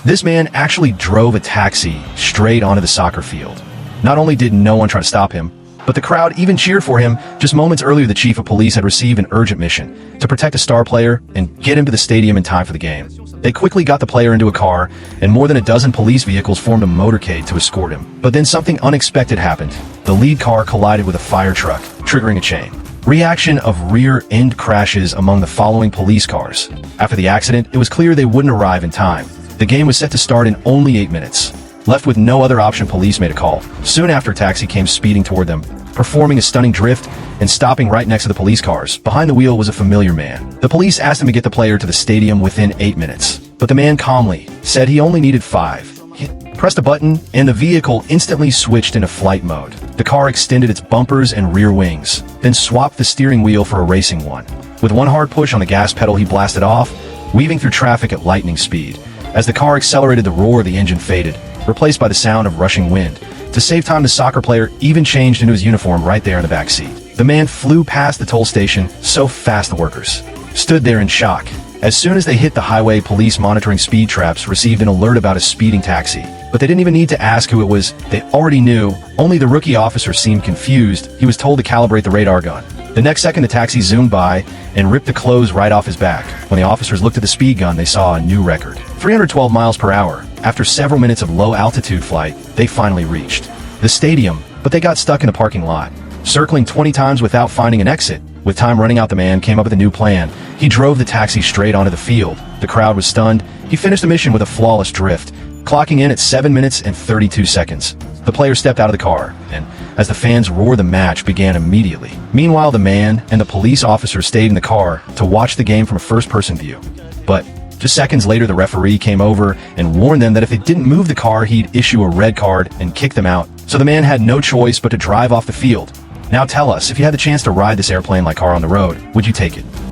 This man actually drove a taxi straight onto the soccer field. Not only did no one try to stop him, but the crowd even cheered for him. Just moments earlier, the chief of police had received an urgent mission to protect a star player and get him to the stadium in time for the game. They quickly got the player into a car, and more than a dozen police vehicles formed a motorcade to escort him. But then something unexpected happened. The lead car collided with a fire truck, triggering a chain reaction of rear-end crashes among the following police cars. After the accident, it was clear they wouldn't arrive in time. The game was set to start in only 8 minutes. Left with no other option, police made a call. Soon after, a taxi came speeding toward them, performing a stunning drift and stopping right next to the police cars. Behind the wheel was a familiar man. The police asked him to get the player to the stadium within 8 minutes. But the man calmly said he only needed 5. He pressed a button, and the vehicle instantly switched into flight mode. The car extended its bumpers and rear wings, then swapped the steering wheel for a racing one. With one hard push on the gas pedal, he blasted off, weaving through traffic at lightning speed. As the car accelerated, the roar of the engine faded, replaced by the sound of rushing wind. To save time, the soccer player even changed into his uniform right there in the back seat. The man flew past the toll station so fast the workers stood there in shock. As soon as they hit the highway, police monitoring speed traps received an alert about a speeding taxi. But they didn't even need to ask who it was. They already knew. Only the rookie officer seemed confused. He was told to calibrate the radar gun. The next second, the taxi zoomed by and ripped the clothes right off his back. When the officers looked at the speed gun, they saw a new record: 312 miles per hour. After several minutes of low-altitude flight, they finally reached the stadium, but they got stuck in a parking lot, circling 20 times without finding an exit. With time running out, the man came up with a new plan. He drove the taxi straight onto the field. The crowd was stunned. He finished the mission with a flawless drift, clocking in at 7 minutes and 32 seconds. The player stepped out of the car, and as the fans roared, the match began immediately. Meanwhile, the man and the police officer stayed in the car to watch the game from a first-person view. But just seconds later, the referee came over and warned them that if they didn't move the car, he'd issue a red card and kick them out. So the man had no choice but to drive off the field. Now tell us, if you had the chance to ride this airplane-like car on the road, would you take it?